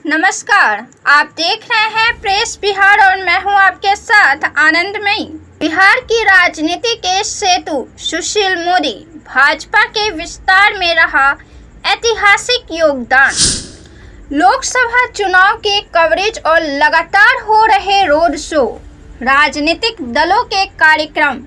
नमस्कार, आप देख रहे हैं प्रेस बिहार और मैं हूं आपके साथ आनंदमयी। बिहार की राजनीति के सेतु सुशील मोदी भाजपा के विस्तार में रहा ऐतिहासिक योगदान। लोकसभा चुनाव के कवरेज और लगातार हो रहे रोड शो, राजनीतिक दलों के कार्यक्रम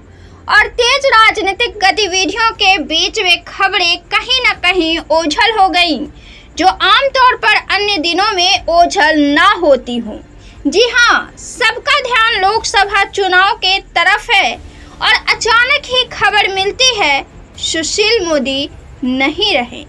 और तेज राजनीतिक गतिविधियों के बीच वे खबरें कहीं न कहीं ओझल हो गईं, जो आमतौर पर अन्य दिनों में ओझल ना होती हों। जी हाँ, सबका ध्यान लोकसभा चुनाव के तरफ है और अचानक ही खबर मिलती है सुशील मोदी नहीं रहे।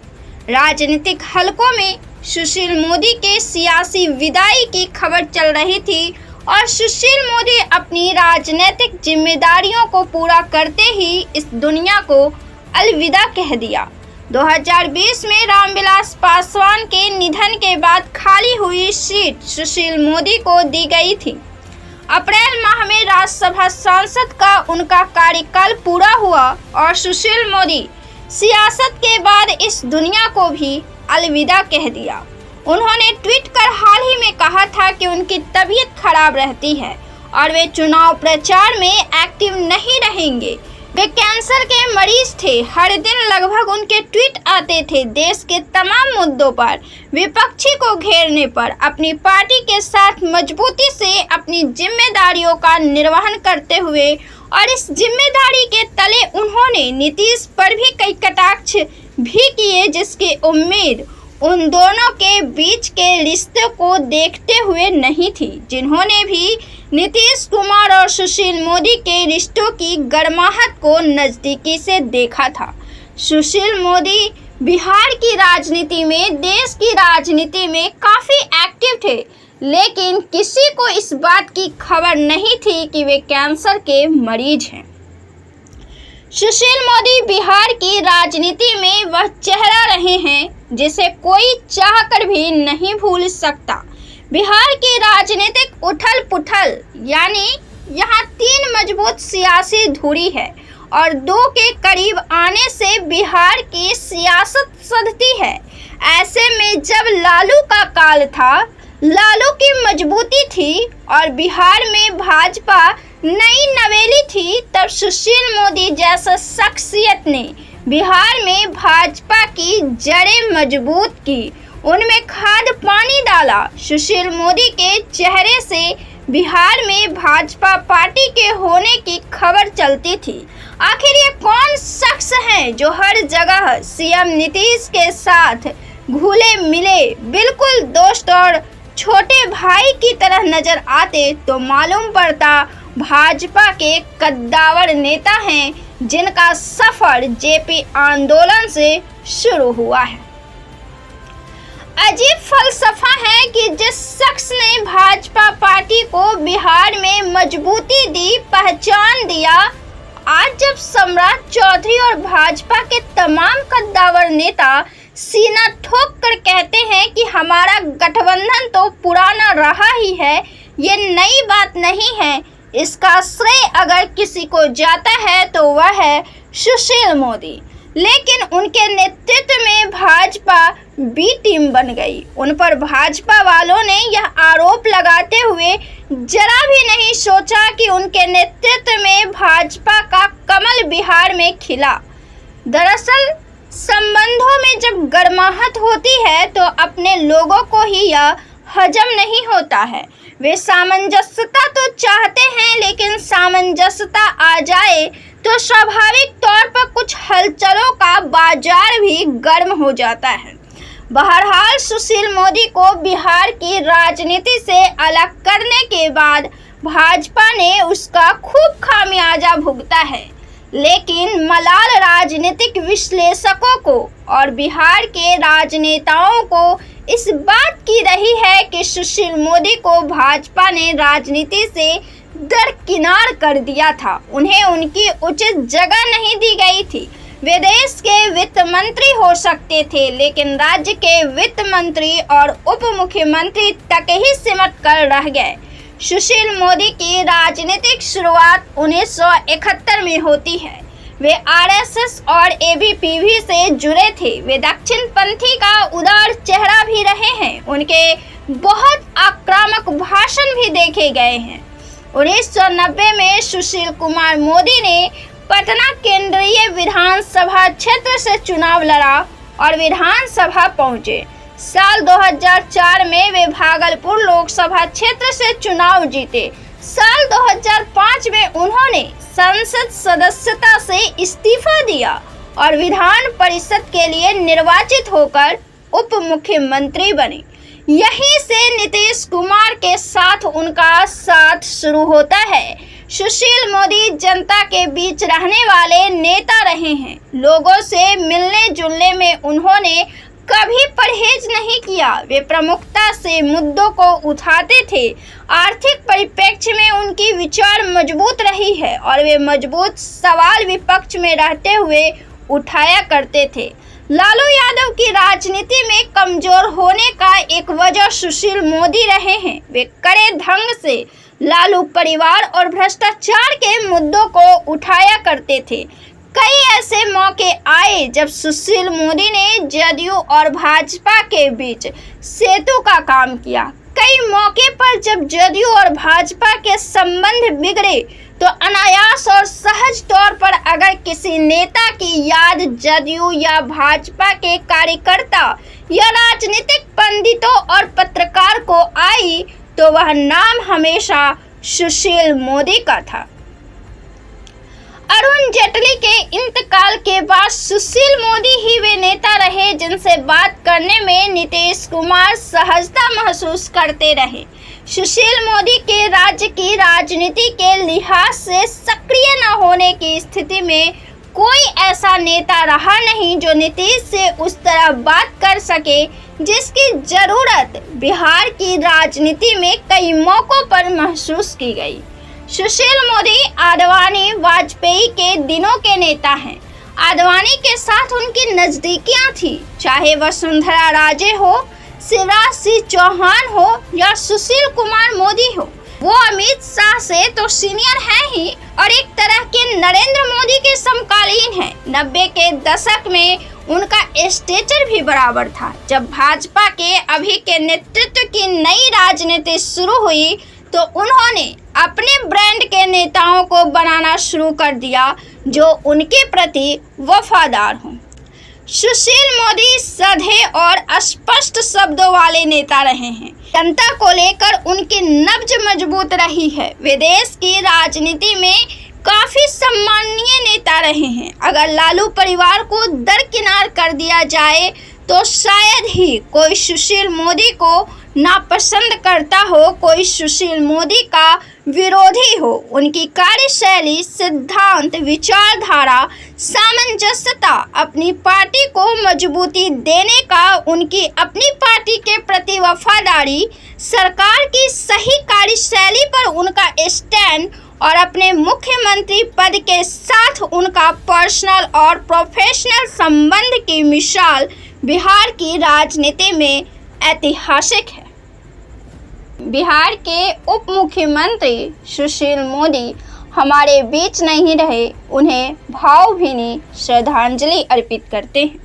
राजनीतिक हलकों में सुशील मोदी के सियासी विदाई की खबर चल रही थी और सुशील मोदी अपनी राजनीतिक जिम्मेदारियों को पूरा करते ही इस दुनिया को अलविदा कह दिया। 2020 में रामविलास पासवान के निधन के बाद खाली हुई सीट सुशील मोदी को दी गई थी। अप्रैल माह में राज्यसभा सांसद का उनका कार्यकाल पूरा हुआ और सुशील मोदी सियासत के बाद इस दुनिया को भी अलविदा कह दिया। उन्होंने ट्वीट कर हाल ही में कहा था कि उनकी तबीयत खराब रहती है और वे चुनाव प्रचार में एक्टिव नहीं रहेंगे। वे कैंसर के मरीज थे। हर दिन लगभग उनके ट्वीट आते थे देश के तमाम मुद्दों पर, विपक्षी को घेरने पर, अपनी पार्टी के साथ मजबूती से अपनी जिम्मेदारियों का निर्वहन करते हुए। और इस जिम्मेदारी के तले उन्होंने नीतीश पर भी कई कटाक्ष भी किए, जिसकी उम्मीद उन दोनों के बीच के रिश्ते को देखते हुए नहीं थी, जिन्होंने भी नीतीश कुमार और सुशील मोदी के रिश्तों की गर्माहट को नज़दीकी से देखा था। सुशील मोदी बिहार की राजनीति में, देश की राजनीति में काफ़ी एक्टिव थे, लेकिन किसी को इस बात की खबर नहीं थी कि वे कैंसर के मरीज हैं। सुशील मोदी बिहार की राजनीति में वह चेहरा रहे हैं जिसे कोई चाहकर भी नहीं भूल सकता। बिहार की राजनीतिक उथल पुथल, यानी यहाँ 3 मजबूत सियासी धुरी है और 2 के करीब आने से बिहार की सियासत सधती है। ऐसे में जब लालू का काल था, लालू की मजबूती थी और बिहार में भाजपा नई नवेली थी, तब सुशील मोदी जैसा शख्सियत ने बिहार में भाजपा की जड़ें मजबूत की, उनमें खाद पानी डाला। सुशील मोदी के चेहरे से बिहार में भाजपा पार्टी के होने की खबर चलती थी। आखिर ये कौन शख्स हैं जो हर जगह सीएम नीतीश के साथ घुले मिले बिल्कुल दोस्त और छोटे भाई की तरह नजर आते, तो मालूम पड़ता भाजपा के कद्दावर नेता हैं, जिनका सफर जेपी आंदोलन से शुरू हुआ है। अजीब फलसफा है कि जिस शख्स ने भाजपा पार्टी को बिहार में मजबूती दी, पहचान दिया, आज जब सम्राट चौधरी और भाजपा के तमाम कद्दावर नेता सीना ठोक कर कहते हैं कि हमारा गठबंधन तो पुराना रहा ही है, ये नई बात नहीं है, इसका श्रेय अगर किसी को जाता है तो वह है सुशील मोदी। लेकिन उनके नेतृत्व में भाजपा बी टीम बन गई। उन पर भाजपा वालों ने यह आरोप लगाते हुए जरा भी नहीं सोचा कि उनके नेतृत्व में भाजपा का कमल बिहार में खिला। दरअसल संबंधों में जब गर्माहट होती है तो अपने लोगों को ही यह हजम नहीं होता है। वे सामंजस्यता तो चाहते हैं, लेकिन सामंजस्यता आ जाए तो स्वाभाविक तौर पर कुछ हलचलों का बाजार भी गर्म हो जाता है। बहरहाल सुशील मोदी को बिहार की राजनीति से अलग करने के बाद भाजपा ने उसका खूब खामियाजा भुगता है, लेकिन मलाल राजनीतिक विश्लेषकों को और बिहार के राजनेताओं को इस बात की रही है कि सुशील मोदी को भाजपा ने राजनीति से दरकिनार कर दिया था। उन्हें उनकी उचित जगह नहीं दी गई थी। वे देश के वित्त मंत्री हो सकते थे, लेकिन राज्य के वित्त मंत्री और उप मुख्यमंत्री तक ही सिमट कर रह गए। सुशील मोदी की राजनीतिक शुरुआत 1971 में होती है। वे आरएसएस और एबीवीपी से जुड़े थे। वे दक्षिणपंथी का उदार चेहरा भी रहे हैं। उनके बहुत आक्रामक भाषण भी देखे गए हैं। 1990 में सुशील कुमार मोदी ने पटना केंद्रीय विधानसभा क्षेत्र से चुनाव लड़ा और विधानसभा पहुंचे। साल 2004 में वे भागलपुर लोकसभा क्षेत्र से चुनाव जीते। साल 2005 में उन्होंने संसद सदस्यता से इस्तीफा दिया और विधान परिषद के लिए निर्वाचित होकर उप मुख्यमंत्री बने। यहीं से नीतीश कुमार के साथ उनका साथ शुरू होता है। सुशील मोदी जनता के बीच रहने वाले नेता रहे हैं। लोगों से मिलने जुलने में उन्होंने कभी परहेज नहीं किया। वे प्रमुखता से मुद्दों को उठाते थे। आर्थिक परिप्रेक्ष्य में उनकी विचार मजबूत रही है और वे मजबूत सवाल विपक्ष में रहते हुए उठाया करते थे। लालू यादव की राजनीति में कमजोर होने का एक वजह सुशील मोदी रहे हैं। वे कड़े ढंग से लालू परिवार और भ्रष्टाचार के मुद्दों को उठाया करते थे। कई ऐसे मौके आए जब सुशील मोदी ने जदयू और भाजपा के बीच सेतु का काम किया। कई मौके पर जब जदयू और भाजपा के संबंध बिगड़े तो अनायास और सहज तौर पर अगर किसी नेता की याद जदयू या भाजपा के कार्यकर्ता या राजनीतिक पंडितों और पत्रकार को आई तो वह नाम हमेशा सुशील मोदी का था। अरुण जेटली के इंतकाल के बाद सुशील मोदी ही वे नेता रहे जिनसे बात करने में नीतीश कुमार सहजता महसूस करते रहे। सुशील मोदी के राज्य की राजनीति के लिहाज से सक्रिय न होने की स्थिति में कोई ऐसा नेता रहा नहीं जो नीतीश से उस तरह बात कर सके जिसकी जरूरत बिहार की राजनीति में कई मौकों पर महसूस की गई। सुशील मोदी आडवाणी वाजपेयी के दिनों के नेता हैं। आडवाणी के साथ उनकी नजदीकियां थी, चाहे वसुंधरा राजे हो, शिवराज सिंह चौहान हो या सुशील कुमार मोदी हो। वो अमित शाह से तो सीनियर है ही और एक तरह के नरेंद्र मोदी के समकालीन हैं। 90 के दशक में उनका स्टेचर भी बराबर था। जब भाजपा के अभी के नेतृत्व की नई राजनीति शुरू हुई तो उन्होंने अपने ब्रांड के नेताओं को बनाना शुरू कर दिया जो उनके प्रति वफादार हों। सुशील मोदी सधे और स्पष्ट शब्दों वाले नेता रहे हैं। जनता को लेकर उनकी नब्ज मजबूत रही है। वे देश की राजनीति में काफी सम्माननीय नेता रहे हैं। अगर लालू परिवार को दरकिनार कर दिया जाए तो शायद ही कोई सुशील मोदी को नापसंद करता हो, कोई सुशील मोदी का विरोधी हो। उनकी कार्यशैली, सिद्धांत, विचारधारा, सामंजस्यता, अपनी पार्टी को मजबूती देने का उनकी अपनी पार्टी के प्रति वफादारी, सरकार की सही कार्यशैली पर उनका स्टैंड और अपने मुख्यमंत्री पद के साथ उनका पर्सनल और प्रोफेशनल संबंध की मिसाल बिहार की राजनीति में ऐतिहासिक है। बिहार के उप मुख्यमंत्री सुशील मोदी हमारे बीच नहीं रहे, उन्हें भावभीनी श्रद्धांजलि अर्पित करते हैं।